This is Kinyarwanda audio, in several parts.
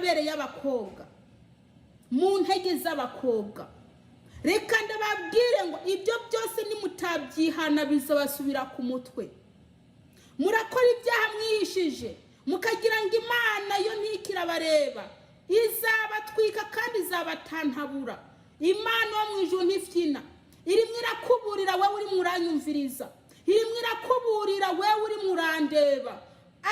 mabere y'abakobwa, mu ntege z'abakobwa. Reka ndababwire ngo ibyo byose nimutabyihana bizabasubira ku mutwe. Murakora ibyaha mwihishije mukagira ngo Imana yo ntikirabareba, izabatwika kandi izabatantabura. Imana yo mu ijuru ntifyina, irimo irakuburira wowe uri muranyumviriza, irimo irakuburira wowe uri murandeba,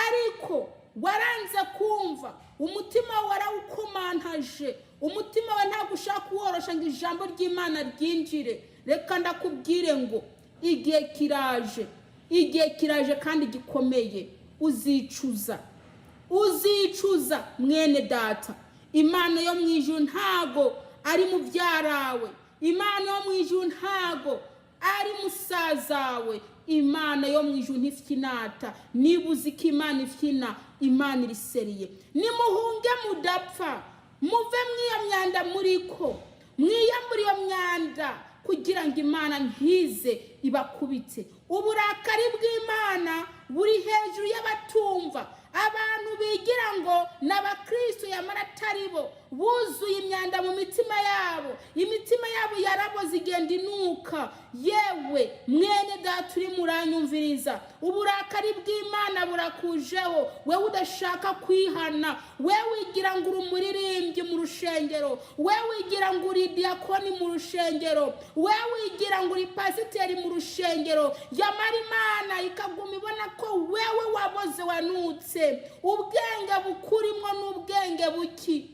ariko waranze kumva, umutima warawukomantaje, umutima we ntabwo ushaka worosha ngo ijambo ry'Imana ryinjire. Reka ndakubwire ngo igihe kiraje kandi gikomeye. Uzicuza mwene data. Imana yo mu ijuru ntago ari mubyarawe, Imana yo mu ijuru ntago ari musazawe. Imana yo mu ijuru ntifyinata. Niba uzi ko Imana ifyina, Imana iriseriye. Nimuhunge mudapfa, muve mwiyo myanda muriko, mwiyambure iyo myanda kugira ngo Imana ntize ibakubite. Uburakari bw'Imana buri hejuru y'abatumva. Abantu bigira ngo n'abakristo yamara atari bo, buzuye imyanda mu mitima yabo, imitima yabo yaraboze igenda inuka. Yewe mwene data uri muranyumviriza, uburakari bw'Imana burakujeho. Wewe udashaka kwihana, wewe wigira ngo uri umuririmbyi mu rushengero, wewe wigira ngo uri diakoni mu rushengero, wewe wigira ngo uri pasiteri mu rushengero, yamara Imana ikaguma ibona ko wewe waboze wanutse. Ubwenge bukurimwo n'ubwenge buki,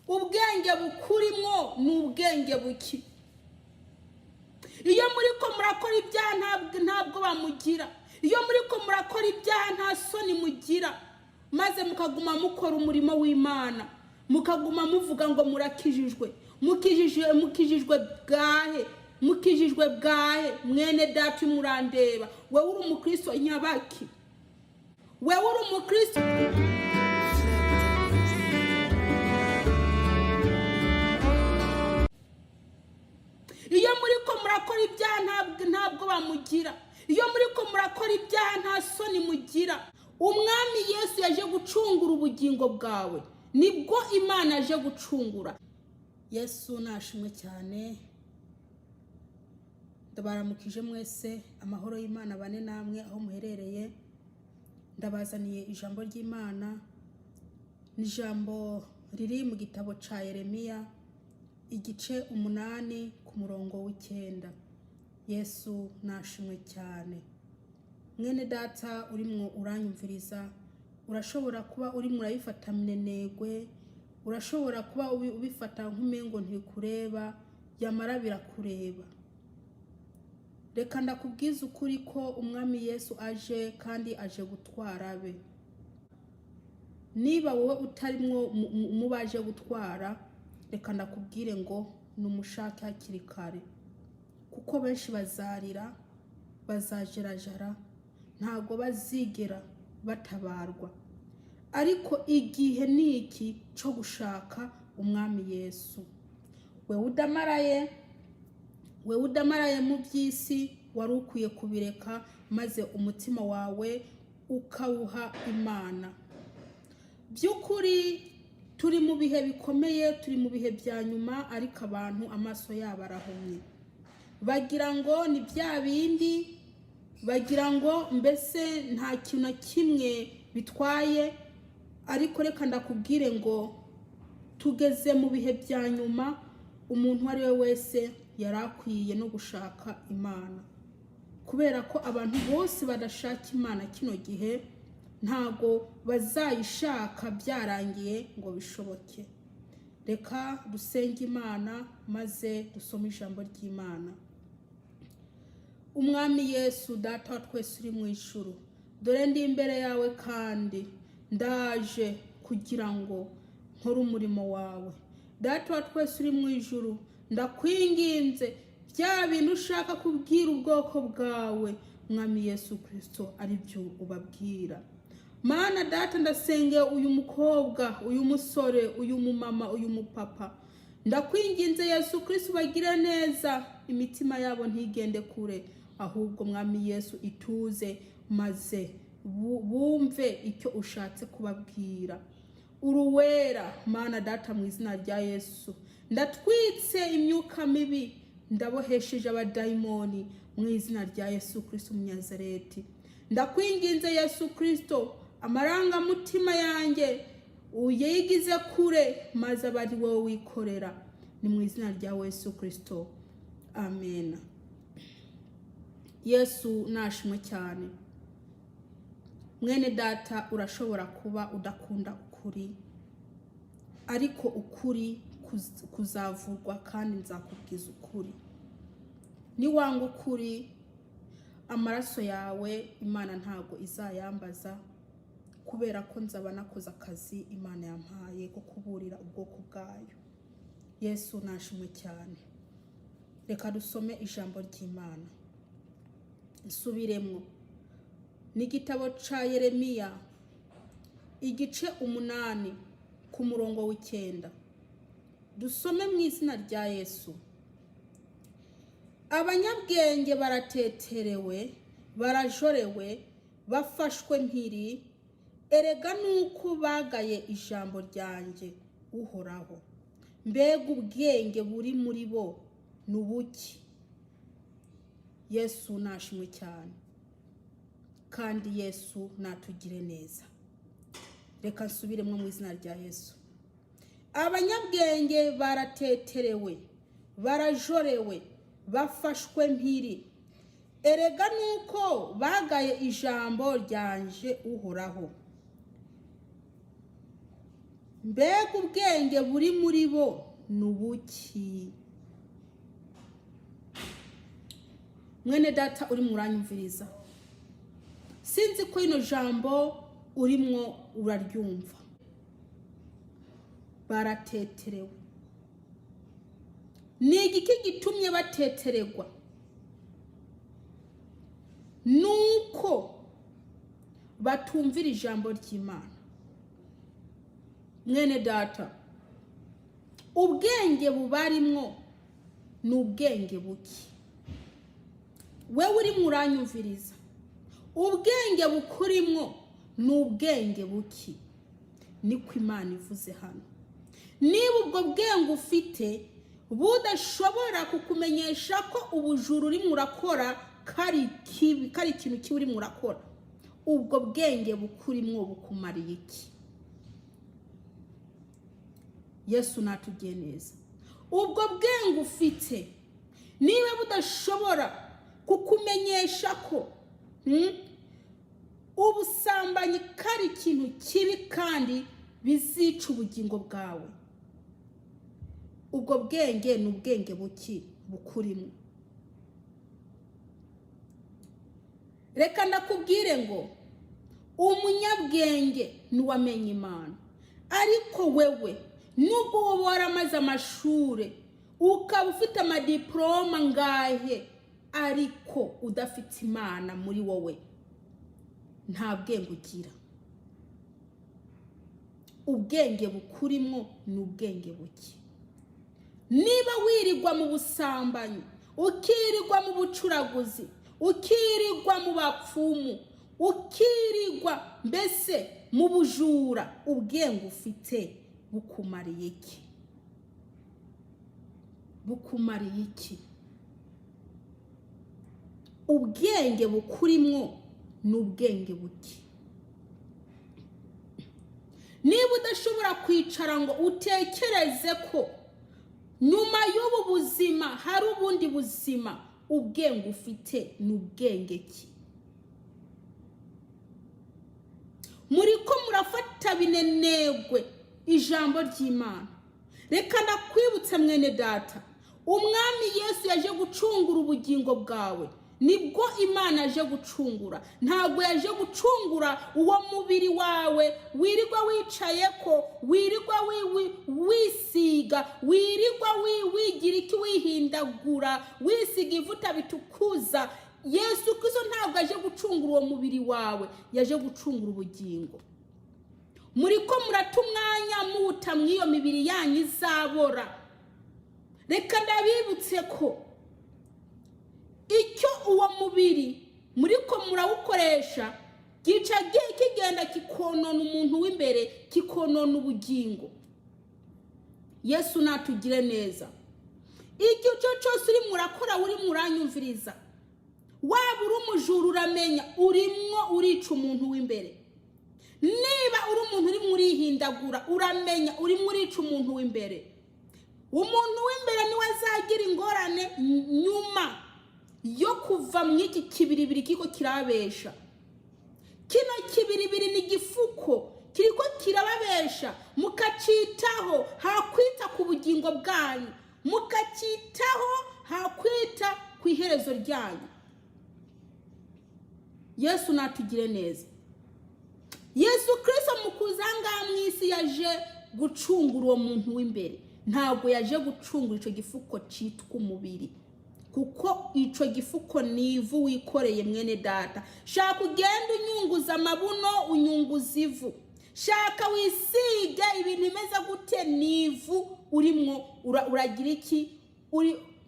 ubwenge bukurimwo n'ubwenge buki. Iyo muriko murakora ibyaha ntabwo bamugira, iyo muriko murakora ibyaha nta soni mugira, maze mukaguma mukora umurimo w'Imana, mukaguma muvuga ngo murakijijwe. Mukijijwe bwahe mwene data murandeba. Wewe uri umukristo nyabaki, wewe uri umukristo. Iyo muriko murakora ibyaha ntabwo bamugira, iyo muriko murakora ibyaha nta soni mugira. Umwami Yesu yaje gucungura ubugingo bwawe, nibwo Imana yaje gucungura. Yesu nashimwe cyane. Ndabaramukije mwese, amahoro y'Imana bane namwe aho muherereye. Ndabazaniye ijambo ry'Imana, n'ijambo riri mu gitabo ca Yeremiya igice 8 ku murongo w'9. Yesu nashimwe cyane. Mwene data urimwo uranyumviriza, urashobora kuba uri murabifata minenegwe, urashobora kuba ubifata nk'umengo ntikureba, yamara birakureba. Reka ndakubwiza ukuri ko umwami Yesu aje kandi aje gutwara be. Niba wowe utarimwo mubaje gutwara, reka ndakubwire ngo numushake hakiri kare, kuko benshi bazarira, bazajerajara, ntago bazigera batabarwa. Ariko igihe niki cyo gushaka umwami Yesu. Wewe udamaraye mu by'isi, wari ukwiye kubireka maze umutima wawe ukawuha Imana. By'ukuri turi mu bihe bikomeye, turi mu bihe bya nyuma, ariko abantu amaso yabo arahumye. Bagira ngo ni bya bindi, bagira ngo mbese nta kintu na kimwe bitwaye. Ariko reka ndakubwire ngo tugeze mu bihe bya nyuma. Umuntu ari we wese yarakwiye no gushaka Imana, kubera ko abantu bose badashaka Imana kino gihe ntago bazayishaka byarangiye ngo bishoboke. Reka dusenge Imana maze dusome ijambo ry'Imana. Umwami Yesu, data wa twese uri mu ijuru, dore ndi imbere yawe kandi ndaje kugira ngo nkore umurimo wawe. Data wa twese uri mu ijuru, ndakwinginze bya bintu ushaka kubwira ubwoko bwawe, Mwami Yesu Kristo, ari byo ubabwira. Mana data, ndasengeye uyu mukobwa, uyu musore, uyu mumama, uyu mupapa. Ndakwinginze Yesu Kristo bagire neza, imitima yabo ntigende kure, ahubwo Mwami Yesu ituze maze bumve icyo ushatse kubabwira. uruwera Mana data mu izina rya Yesu. Ndatwitse imyuka mibi, ndabohesheje abadayimoni mu izina rya Yesu Kristo Umunyazareti. Ndakwinginze Yesu Kristo, amaranga mutima yanjye uyigize kure, maze abari wowe wikorera. Ni mu izina rya Yesu Kristo, amen. Yesu nashimwe cyane. Mwene data, urashobora kuba udakunda ukuri, ariko ukuri kuzavurwa kandi nzakubwiza ukuri. Niwanga ukuri, amaraso yawe Imana ntago izayambaza, kubera ko nzaba nakoze akazi Imana yampaye ko kuburira ubwoko bwayo. Yesu nashimwe cyane. Reka dusome ijambo ry'Imana. Nsubiremo n'igitabo ca Yeremiya igice 8 ku murongo w'9. Dusome mu izina rya Yesu. Abanyabwenge barateterewe, barajorewe, bafashwe mpiri, erega nuko bagaye ijambo ryanjye uhoraho. Mbega ubwenge buri muri bo nubuki. Yesu nashimwe cyane, kandi Yesu natugire neza. Reka nsubiremo mu izina rya Yesu. Abanyabwenge barateterewe, barajorewe, bafashwe mpiri, erega nuko bagaye ijambo ryanje uhoraho. Mbega ubwenge buri muri bo nubuki. Mwene data uri muranyumviriza, sinzi ko ino jambo urimwo uraryumva. Barateterewe. Ni igiki gitumye bateteregwa? Nuko batumvira ijambo ry'Imana. Mwene data, ubwenge bubarimwo n'ubwenge buki. Wewe uri muranyumviriza, ubwenge bukurimwo n'ubwenge buki. Niko Imana ivuze hano. Niba ubwo bwenge ufite budashobora kukumenyesha ko ubujuru uri murakora kari ikintu kibi uri murakora, ubwo bwenge bukurimwo bukumariye iki? Yesu natugiye neza. Ubwo bwenge ufite niba budashobora kukumenyesha ko ubusambanyi kari ikintu kibi kandi bizica ubugingo bwawe, ubwo bwenge ni ubwenge buki bukurimo. Reka ndakubwire ngo umunyabwenge niwamenye Imana, ariko wewe nubwo wowe waramaze amashure ukaba ufite amadiploma ngahe, ariko udafite Imana muri wowe, nta bwenge ugira. Ubwenge bukurimo ni ubwenge buki. Niba wirirwa mu busambanyi, ukirirwa mu bucuraguzi, ukirirwa mu bapfumu, ukirirwa mbese mu bujura, ubwenge ufite bukumariye iki? Bukumariye iki? Ubwenge bukurimwo n'ubwenge buki. Niba udashobora kwicara ngo utekereze ko nyuma y'ubu buzima hari ubundi buzima, ubwenge ufite n'ubwenge ki? Muriko murafata binenegwe ijambo ry'Imana. Reka ndakwibutse mwene data, umwami Yesu yaje gucungura ubugingo bwawe. Nibwo Imana yaje gucungura, ntabwo yaje gucungura uwo mubiri wawe wirirwa wicaye ko, wirirwa wisiga, wirirwa wigira iki, wihindagura, wisiga ivuta bitukuza. Yesu Kristo ntabwo yaje gucungura uwo mubiri wawe, yaje gucungura ubugingo. Muriko murata umwanya muta mwiyo mibiri yanyu izabora. Reka ndabibutse ko icyo uwo mubiri muriko murawukoresha gica kigenda kikonona umuntu w'imbere, kikonona ubugingo. Yesu natugire neza. Icyo cyose uri murakora, uri muranyumviriza, waba uri umujura uramenya urimwo urica umuntu w'imbere. Niba uri umuntu uri murihindagura uramenya uri murica umuntu w'imbere. Umuntu w'imbere niwe azagira ingorane nyuma yo kuva mu iki kibiribiri kiko kirabesha. Kino kibiribiri ni gifuko kiriko kirababesha, mukacitaho hakwita ku bugingo bwanyu, mukacitaho hakwita ku iherezo ryanyu. Yesu natugire neza. Yesu Kristo mukuzanga mwisi yaje gucungura uwo muntu w'imbere, ntabwo yaje gucungura ico gifuko citwa umubiri, kuko ico gifuko nivu wikoreye mwene data. Shaka ugenda unyunguza amabuno, unyunguza ivu. Shaka wisige ibintu imeze gute, nivu urimwo uragira iki,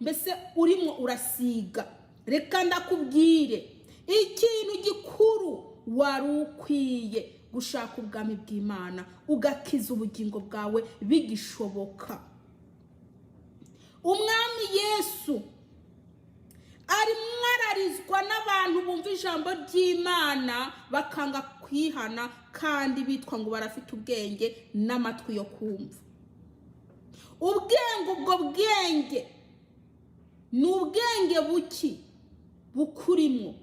mbese urimwo urasiga. Reka ndakubwire ikintu gikuru, wari ukwiye gushaka ubwami bw'Imana ugakiza ubugingo bwawe bigishoboka. Umwami Yesu ari mwararizwa n'abantu bumva ijambo ry'Imana bakanga kwihana, kandi bitwa ngo barafite ubwenge n'amatwi yo kumva. Ubwenge, ubwo bwenge ni ubwenge buki bukurimo,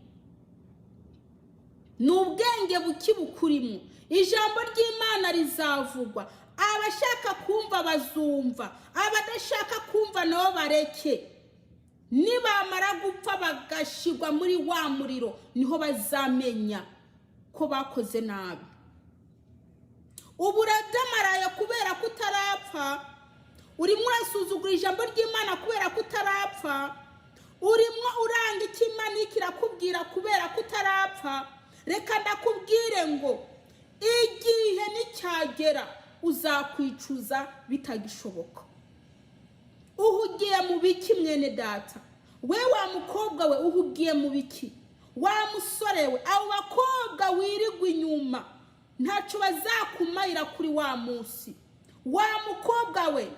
ni ubwenge buki bukurimo. Ijambo ry'Imana rizavugwa, abashaka kumva bazumva, abadashaka kumva nabo bareke. Nibamara gupfa bagashigwa muri wa muriro, niho bazamenya ko bakoze nabi. Uburadamaraye kubera kutarapfa, urimo urasuzugura ijambo ry'Imana kubera kutarapfa, urimo uranga icyo Imana ikirakubwira kubera kutarapfa. Reka ndakubwire ngo igihe nicyagera uzakwicuza bitagishoboka. Uhugiye mu biki mwene data? We wa mukobwa we uhugiye mu biki? Wa musore we, abo bakobwa wirigwa inyuma ntaco bazakumayira kuri wa munsi. Wa mukobwa we,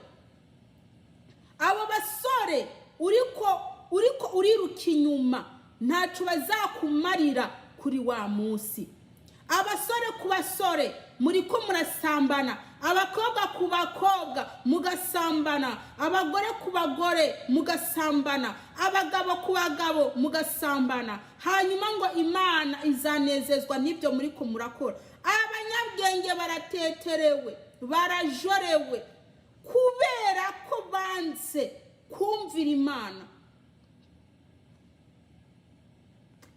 abo basore uriko uriruka inyuma ntaco bazakumarira kuri wa munsi. Abasore ku basore muriko murasambana, abakobwa ku bakobwa mugasambana, abagore ku bagore mugasambana, abagabo ku bagabo mugasambana. Hanyuma ngo Imana izanezezwa n'ibyo muriko murakora. Abanyabwenge barateterewe, barajorewe kubera ko banze kumvira Imana.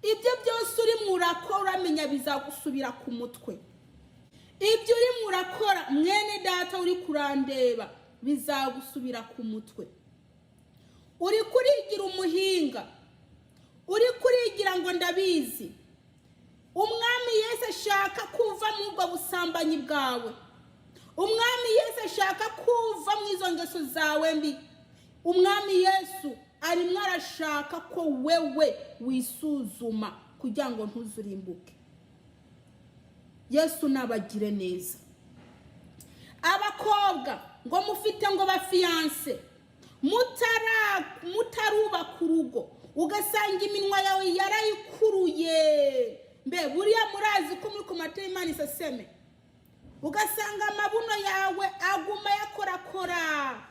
Ibyo byose uri murakora menya bizagusubira ku mutwe. Ibyo uri murakora mwene data uri kurandeba bizagusubira ku mutwe. Uri kurigira umuhinga, uri kurigira ngo ndabizi. Umwami Yesu ashaka kuva mu bwo busambanyi bwawe. Umwami Yesu ashaka kuva mu izo ngeso zawe mbi. Umwami Yesu arimwo arashaka ko wewe wisuzuma kugira ngo ntuzurimbuke. Yesu nabagire neza. Abakobwa ngo mufite ngo bafiance, mutaruba ku rugo, ugasanga iminwa yawe yarayikuruye. Mbe buriya murazi ko muri ku mateka Imana isaseme, ugasanga amabuno yawe aguma yakorakora.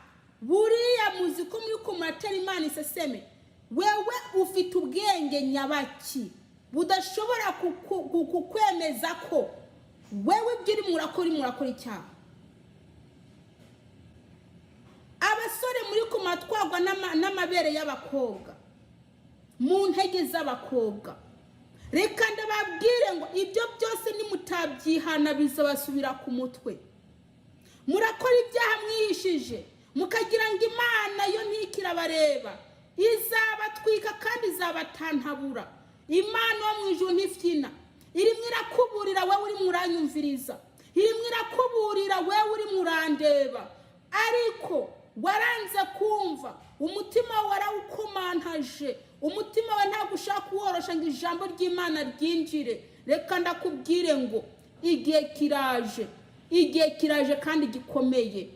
Buriya muzi ko muri ku mateka Imana isaseme, wewe ufite ubwenge nyabaki budashobora kukwemeza ko wewe byiri murakora icyaha. Abasore muri ku matwagwa n'amabere y'abakobwa, mu ntege z'abakobwa, reka ndababwire ngo ibyo byose nimutabyihana bizabasubira ku mutwe. Murakora ibyaha mwihishije, mukagira ngo Imana yo ntikirabareba, izabatwika kandi izabatantabura. Imana yo mu ijuru ntifyina, irimwe irakuburira wewe uri muranyumviriza, irimwe irakuburira wewe uri murandeba, ariko waranze kumva. Umutima warawukomantaje, umutima we nta gushaka korosha ngo ijambo ry'Imana ryinjire. Reka ndakubwire ngo igihe kiraje kandi gikomeye.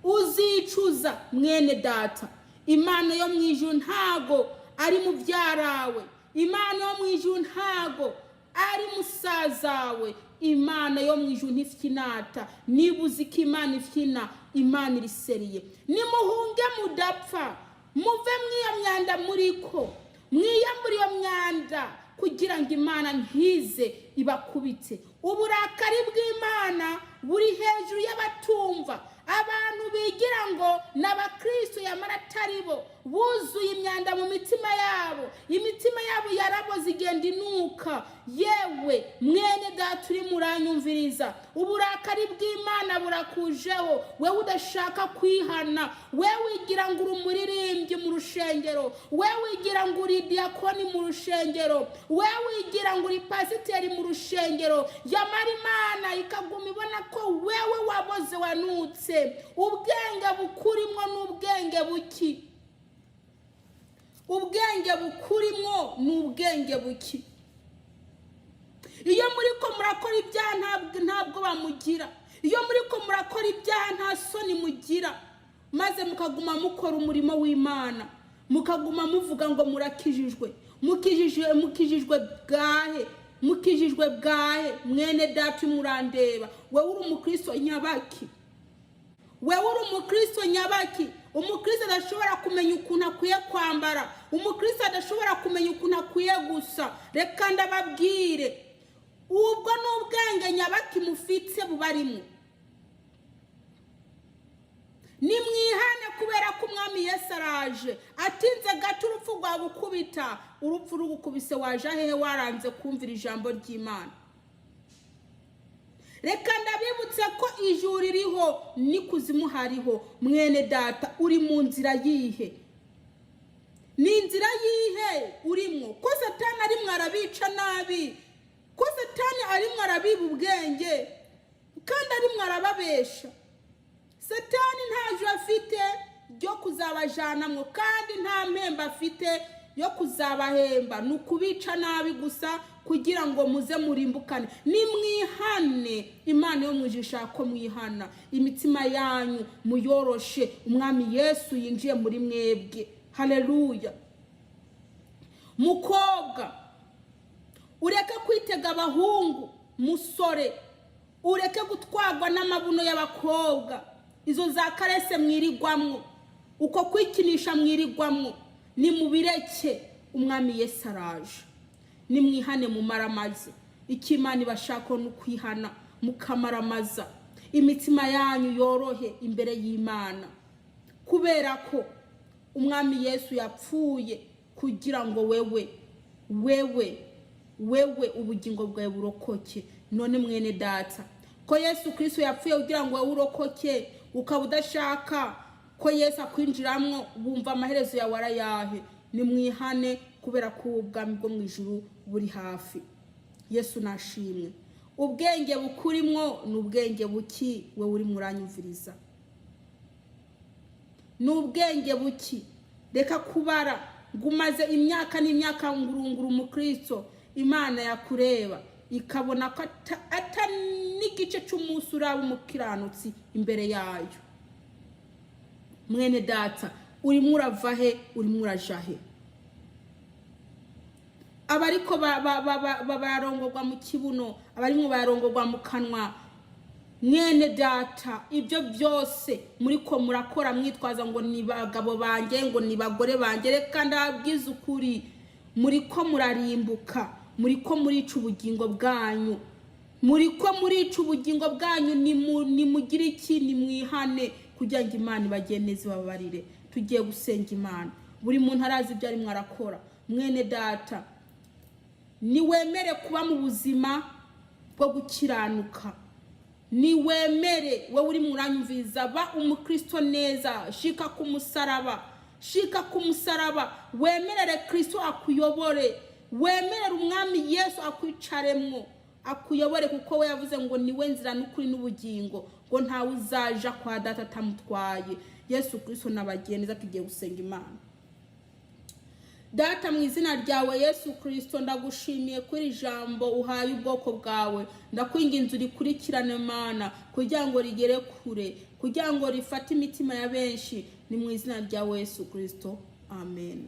Uzicuza mwene data. Imana yo mu ijuru ntago ari mubyarawe. Imana yo mu ijuru ntago ari musazawe. Imana yo mu ijuru ntifinata. Nibuzi ko Imana ifina, Imana iriseriye. Nimuhunge mudapfa, muve mwiyo myanda muriko, mwiyambure iyo myanda kugira ngo Imana ntize ibakubite. Uburakari bw'Imana buri hejuru y'abatumva. Abantu bigira ngo n'abakristo yamara ataribo, buzuye imyanda mu mitima yabo. Imitima yabo yaraboze igenda inuka. Yewe mwene data uri muranyumviriza, uburakari bw'Imana burakujeho. Wewe udashaka kwihana, wewe wigira ngo uri umuririmbyi mu rushengero, wewe wigira ngo uri diakoni mu rushengero, wewe wigira ngo uri pasiteri mu rushengero, yamara Imana ikaguma ibona ko wewe waboze wanutse. Ubwenge bukurimo n'ubwenge buki. Ubwenge bukurimo n'ubwenge buki. Iyo muri ko murakora ibyaha ntabwo bamugira. Iyo muri ko murakora ibyaha nta soni mugira. Maze mukaguma mukora umurimo w'Imana, mukaguma muvuga ngo murakijijwe. Mukijijwe bwahe mwene data murandeba. Wewe uri umukristo nyabaki. Wewe uri umukristo nyabaki. Umukristo adashobora kumenya ukuntu akwiye kwambara. Umukristo adashobora kumenya ukuntu akwiye gusa. Reka ndababwire, ubwo n'ubwenge nyabaki mufitse bubarimo. Nimwihane kubera ko Umwami Yesu araje. Atinze gato urupfu rwagukubita. Urupfu rugukubise waje hehe waranze kumvira ijambo ry'Imana. Reka ndabibutse ko ijuru ririho n'ikuzimu hariho. Mwene data uri mu nzira yihe? Ni inzira yihe urimo? Ko Satani ari mwarabica nabi, ko Satani ari mwarabiba ubwenge, kandi ari mwarababesha. Satani nta juru afite ryo kuzabajanamwo, kandi nta mpemba afite yo kuzabahemba. Nukubica nabi gusa kugira ngo muze murimbukane. Nimwihane, Imana yo mwijisha ko mwihana. Imitima yanyu muyoroshe, Umwami Yesu yinjiye muri mwebwe. Haleluya. Mukobwa, ureke kwitega abahungu. Musore, ureke gutwagwa n'amabuno y'abakobwa. Izo za karese mwirigwamwo, uko kwikinisha mwirigwamwo. Nimubireke, Umwami Yesu araje. Nimwihane mumaramaze. Ikimana ibashaka no kwihana mukamaramaza. Imitima yanyu yorohe imbere y'Imana, kubera ko Umwami Yesu yapfuye kugira ngo wewe ubugingo bwawe burokoke. None mwene data, ko Yesu Kristo yapfuye kugira ngo wewe urokoke, ukaba udashaka ko Yesu akwinjiramwo, bumva amaherezo yawe arayahe. Nimwihane kubera ko ubwami bwo mu ijuru buri hafi. Yesu nashimwe. Ubwenge bukurimwo n'ubwenge buki. We uri muranyumviriza, n'ubwenge buki. Reka kubara ngumaze imyaka n'imyaka ngurunguru umukristo. Imana yakureba ikabona ko n'igice cy'umunsi uraba umukiranutsi imbere yayo. Mwene data, uri murava he? Uri muraja he? Abariko barongorwa mu kibuno, abarimo barongorwa mu kanwa. Mwene data, ibyo byose muriko murakora mwitwaza ngo ni bagabo banjye, ngo ni bagore banjye. Reka ndabwiza ukuri, muriko murarimbuka, muriko murica ubugingo bwanyu. Muriko murica ubugingo bwanyu. Nimugire iki? Nimwihane kugira ngo Imana ibageneze babarire. Tugiye gusenga Imana. Buri muntu arazi ibyo ari mwarakora. Mwene data, niwemere kuba mu buzima bwo gukiranuka. Niwemere, wewe uri muranyumviriza, ba umukristo neza. Shika ku musaraba. Wemerere Kristo akuyobore. Wemerere Umwami Yesu akwicaremwo, akuyobore, kuko we yavuze ngo niwe nzira n'ukuri n'ubugingo, ngo ntawe uzaja kwa Data atamutwaye. Yesu Kristo nabageneza. Tugiye gusenga Imana. Data mu izina ryawe Yesu Kristo ndagushimiye kuri jambo uhaye ubwoko bwawe, ndakwinginze urikurikirane Mana kugira ngo rigere kure, kugira ngo rifate imitima ya benshi, ni mu izina ryawe Yesu Kristo, amen.